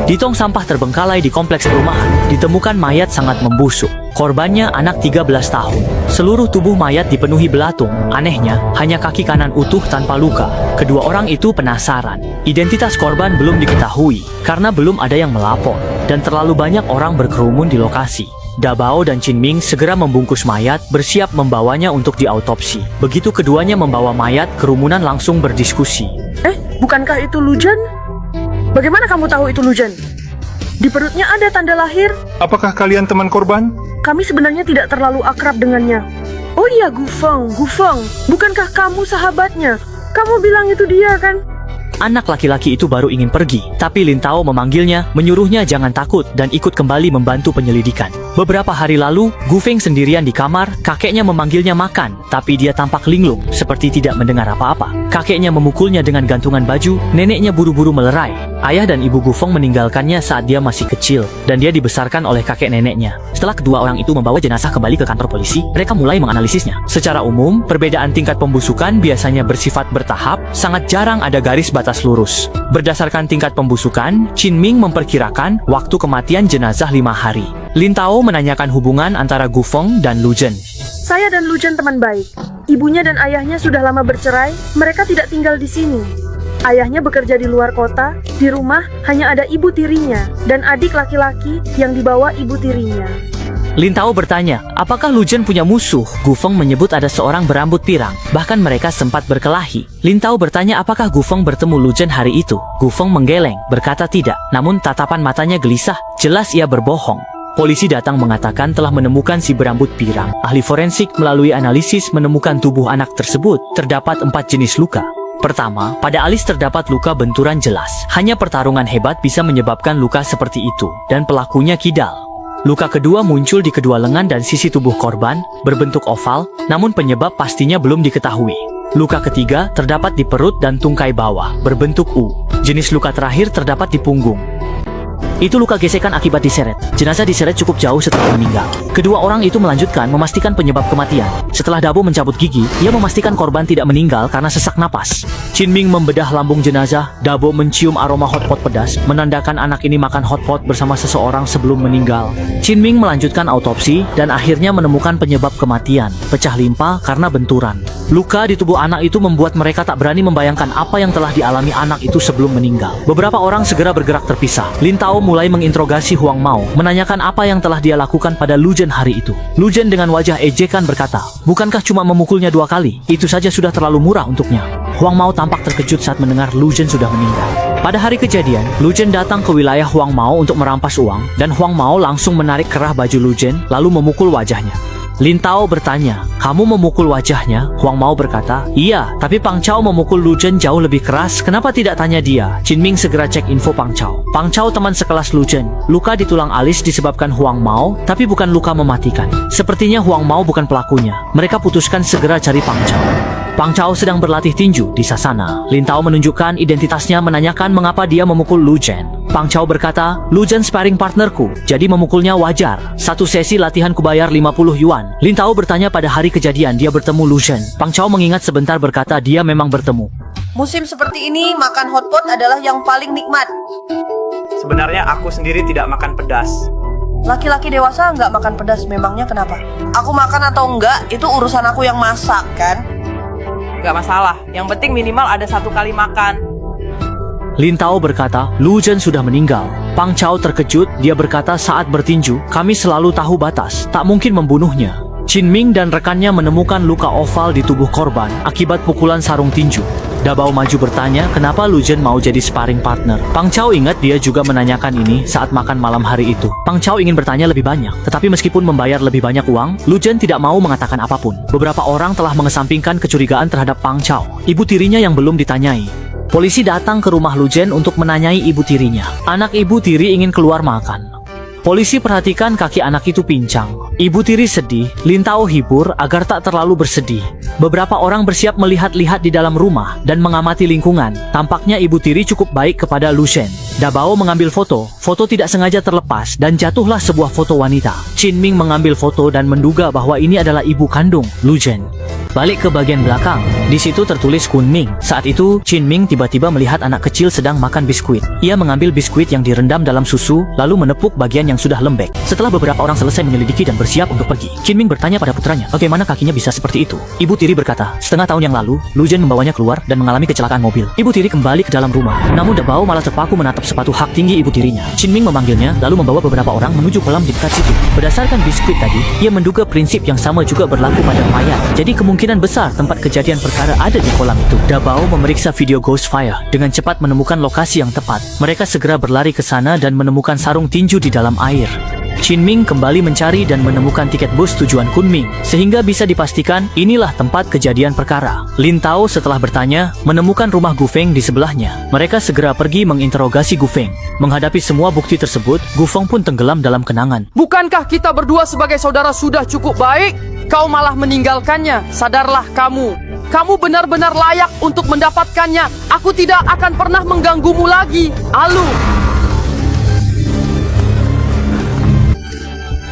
Di tong sampah terbengkalai di kompleks perumahan, ditemukan mayat sangat membusuk. Korbannya anak 13 tahun. Seluruh tubuh mayat dipenuhi belatung. Anehnya, hanya kaki kanan utuh tanpa luka. Kedua orang itu penasaran. Identitas korban belum diketahui, karena belum ada yang melapor. Dan terlalu banyak orang berkerumun di lokasi. Dabao dan Chin Ming segera membungkus mayat, bersiap membawanya untuk diautopsi. Begitu keduanya membawa mayat, kerumunan langsung berdiskusi. Bukankah itu Lujan? Bagaimana kamu tahu itu Lujan? Di perutnya ada tanda lahir. Apakah kalian teman korban? Kami sebenarnya tidak terlalu akrab dengannya. Oh iya, Gufeng. Bukankah kamu sahabatnya? Kamu bilang itu dia, kan? Anak laki-laki itu baru ingin pergi, tapi Lin Tao memanggilnya, menyuruhnya jangan takut dan ikut kembali membantu penyelidikan. Beberapa hari lalu, Gu Feng sendirian di kamar, kakeknya memanggilnya makan, tapi dia tampak linglung, seperti tidak mendengar apa-apa. Kakeknya memukulnya dengan gantungan baju, neneknya buru-buru melerai. Ayah dan ibu Gu Feng meninggalkannya saat dia masih kecil, dan dia dibesarkan oleh kakek neneknya. Setelah kedua orang itu membawa jenazah kembali ke kantor polisi, mereka mulai menganalisisnya. Secara umum, perbedaan tingkat pembusukan biasanya bersifat bertahap, sangat jarang ada garis batas lurus. Berdasarkan tingkat pembusukan, Chin Ming memperkirakan waktu kematian jenazah 5 hari. Lin Tao menanyakan hubungan antara Gu Feng dan Lu Zhen. Saya dan Lujan teman baik. Ibunya dan ayahnya sudah lama bercerai, mereka tidak tinggal di sini. Ayahnya bekerja di luar kota, di rumah hanya ada ibu tirinya dan adik laki-laki yang dibawa ibu tirinya. Lin Tao bertanya, apakah Lu Zhen punya musuh? Gu Feng menyebut ada seorang berambut pirang, bahkan mereka sempat berkelahi. Lin Tao bertanya apakah Gu Feng bertemu Lu Zhen hari itu. Gu Feng menggeleng, berkata tidak, namun tatapan matanya gelisah, jelas ia berbohong. Polisi datang mengatakan telah menemukan si berambut pirang. Ahli forensik melalui analisis menemukan tubuh anak tersebut, terdapat 4 jenis luka. Pertama, pada alis terdapat luka benturan jelas. Hanya pertarungan hebat bisa menyebabkan luka seperti itu, dan pelakunya kidal. Luka kedua muncul di kedua lengan dan sisi tubuh korban, berbentuk oval, namun penyebab pastinya belum diketahui. Luka ketiga terdapat di perut dan tungkai bawah, berbentuk U. Jenis luka terakhir terdapat di punggung. Itu luka gesekan akibat diseret. Jenazah diseret cukup jauh setelah meninggal. Kedua orang itu melanjutkan memastikan penyebab kematian. Setelah Dabo mencabut gigi, ia memastikan korban tidak meninggal karena sesak napas. Chin Ming membedah lambung jenazah. Dabo mencium aroma hotpot pedas, menandakan anak ini makan hotpot bersama seseorang sebelum meninggal. Chin Ming melanjutkan autopsi dan akhirnya menemukan penyebab kematian, pecah limpa karena benturan. Luka di tubuh anak itu membuat mereka tak berani membayangkan apa yang telah dialami anak itu sebelum meninggal. Beberapa orang segera bergerak terpisah. Lin Tao mulai menginterogasi Huang Mao, menanyakan apa yang telah dia lakukan pada Lu Zhen hari itu. Lu Zhen dengan wajah ejekan berkata, bukankah cuma memukulnya 2 kali? Itu saja sudah terlalu murah untuknya. Huang Mao tampak terkejut saat mendengar Lu Zhen sudah meninggal. Pada hari kejadian, Lu Zhen datang ke wilayah Huang Mao untuk merampas uang, dan Huang Mao langsung menarik kerah baju Lu Zhen, lalu memukul wajahnya. Lin Tao bertanya, kamu memukul wajahnya? Huang Mao berkata, iya, tapi Pang Chao memukul Lu Zhen jauh lebih keras, kenapa tidak tanya dia? Chin Ming segera cek info Pang Chao. Pang Chao teman sekelas Lu Zhen. Luka di tulang alis disebabkan Huang Mao, tapi bukan luka mematikan. Sepertinya Huang Mao bukan pelakunya. Mereka putuskan segera cari Pang Chao. Pang Chao sedang berlatih tinju di Sasana. Lin Tao menunjukkan identitasnya, menanyakan mengapa dia memukul Lu Zhen. Pang Chao berkata, Lu Zhen sparring partnerku, jadi memukulnya wajar. Satu sesi latihan kubayar 50 yuan. Lin Tao bertanya pada hari kejadian dia bertemu Lu Zhen. Pang Chao mengingat sebentar berkata dia memang bertemu. Musim seperti ini, makan hotpot adalah yang paling nikmat. Sebenarnya aku sendiri tidak makan pedas. Laki-laki dewasa nggak makan pedas, memangnya kenapa? Aku makan atau enggak, itu urusan aku yang masak, kan? Gak masalah, yang penting minimal ada 1 kali makan. Lin Tao berkata, Lu Zhen sudah meninggal. Pang Chao terkejut, dia berkata saat bertinju, kami selalu tahu batas, tak mungkin membunuhnya. Chin Ming dan rekannya menemukan luka oval di tubuh korban akibat pukulan sarung tinju. Dabao maju bertanya, kenapa Lu Zhen mau jadi sparring partner? Pang Chao ingat dia juga menanyakan ini saat makan malam hari itu. Pang Chao ingin bertanya lebih banyak, tetapi meskipun membayar lebih banyak uang, Lu Zhen tidak mau mengatakan apapun. Beberapa orang telah mengesampingkan kecurigaan terhadap Pang Chao, ibu tirinya yang belum ditanyai. Polisi datang ke rumah Lu Zhen untuk menanyai ibu tirinya. Anak ibu tiri ingin keluar makan. Polisi perhatikan kaki anak itu pincang. Ibu tiri sedih, Lin Tao hibur agar tak terlalu bersedih. Beberapa orang bersiap melihat-lihat di dalam rumah dan mengamati lingkungan. Tampaknya ibu tiri cukup baik kepada Lu Zhen. Dabao mengambil foto. Foto tidak sengaja terlepas dan jatuhlah sebuah foto wanita. Chin Ming mengambil foto dan menduga bahwa ini adalah ibu kandung Lu Zhen. Balik ke bagian belakang. Di situ tertulis Kunming. Saat itu, Qin Ming tiba-tiba melihat anak kecil sedang makan biskuit. Ia mengambil biskuit yang direndam dalam susu, lalu menepuk bagian yang sudah lembek. Setelah beberapa orang selesai menyelidiki dan bersiap untuk pergi, Qin Ming bertanya pada putranya, bagaimana kakinya bisa seperti itu? Ibu tiri berkata, setengah tahun yang lalu, Lu Zhen membawanya keluar dan mengalami kecelakaan mobil. Ibu tiri kembali ke dalam rumah. Namun Debao malah terpaku menatap sepatu hak tinggi ibu tirinya. Qin Ming memanggilnya, lalu membawa beberapa orang menuju kolam di dekat situ. Berdasarkan biskuit tadi, ia menduga prinsip yang sama juga berlaku pada mayat. Jadi kemungkinan besar tempat kejadian perkara ada di kolam itu. Debao memeriksa video Ghost Fire dengan cepat menemukan lokasi yang tepat. Mereka segera berlari ke sana dan menemukan sarung tinju di dalam air. Qin Ming kembali mencari dan menemukan tiket bus tujuan Kunming, sehingga bisa dipastikan inilah tempat kejadian perkara. Lin Tao setelah bertanya, menemukan rumah Gu Feng di sebelahnya. Mereka segera pergi menginterogasi Gu Feng. Menghadapi semua bukti tersebut, Gu Feng pun tenggelam dalam kenangan. Bukankah kita berdua sebagai saudara sudah cukup baik? Kau malah meninggalkannya. Sadarlah kamu. Kamu benar-benar layak untuk mendapatkannya. Aku tidak akan pernah mengganggumu lagi. Alu.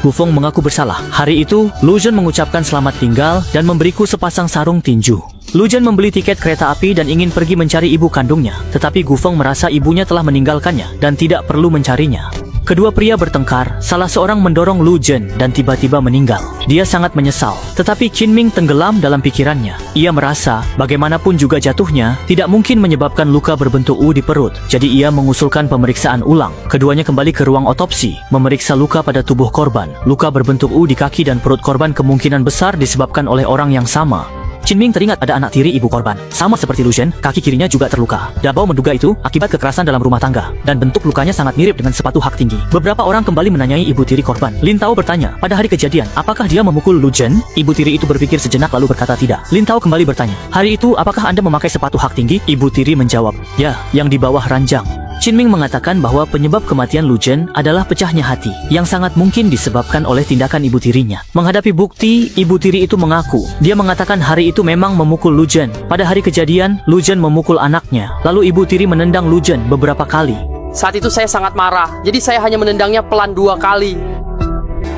Gu Feng mengaku bersalah. Hari itu, Lu Zhen mengucapkan selamat tinggal dan memberiku sepasang sarung tinju. Lu Zhen membeli tiket kereta api dan ingin pergi mencari ibu kandungnya. Tetapi Gu Feng merasa ibunya telah meninggalkannya dan tidak perlu mencarinya. Kedua pria bertengkar, salah seorang mendorong Lu Zhen dan tiba-tiba meninggal. Dia sangat menyesal, tetapi Qin Ming tenggelam dalam pikirannya. Ia merasa, bagaimanapun juga jatuhnya, tidak mungkin menyebabkan luka berbentuk U di perut. Jadi ia mengusulkan pemeriksaan ulang. Keduanya kembali ke ruang otopsi, memeriksa luka pada tubuh korban. Luka berbentuk U di kaki dan perut korban kemungkinan besar disebabkan oleh orang yang sama. Qin Ming teringat ada anak tiri ibu korban. Sama seperti Lu Zhen, kaki kirinya juga terluka. Debao menduga itu akibat kekerasan dalam rumah tangga, dan bentuk lukanya sangat mirip dengan sepatu hak tinggi. Beberapa orang kembali menanyai ibu tiri korban. Lin Tao bertanya, pada hari kejadian, apakah dia memukul Lu Zhen? Ibu tiri itu berpikir sejenak lalu berkata tidak. Lin Tao kembali bertanya, hari itu apakah Anda memakai sepatu hak tinggi? Ibu tiri menjawab, ya, yang di bawah ranjang. Qin Ming mengatakan bahwa penyebab kematian Lu Zhen adalah pecahnya hati, yang sangat mungkin disebabkan oleh tindakan ibu tirinya. Menghadapi bukti, ibu tiri itu mengaku. Dia mengatakan hari itu memang memukul Lu Zhen. Pada hari kejadian, Lu Zhen memukul anaknya. Lalu ibu tiri menendang Lu Zhen beberapa kali. Saat itu saya sangat marah. Jadi saya hanya menendangnya pelan 2 kali.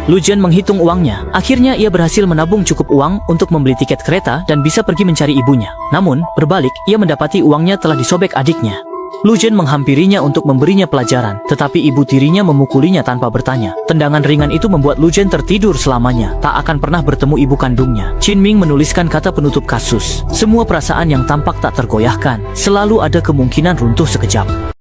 Lu Zhen menghitung uangnya. Akhirnya ia berhasil menabung cukup uang untuk membeli tiket kereta dan bisa pergi mencari ibunya. Namun, berbalik, ia mendapati uangnya telah disobek adiknya. Lu Zhen menghampirinya untuk memberinya pelajaran, tetapi ibu tirinya memukulinya tanpa bertanya. Tendangan ringan itu membuat Lu Zhen tertidur selamanya, tak akan pernah bertemu ibu kandungnya. Qin Ming menuliskan kata penutup kasus. Semua perasaan yang tampak tak tergoyahkan, selalu ada kemungkinan runtuh sekejap.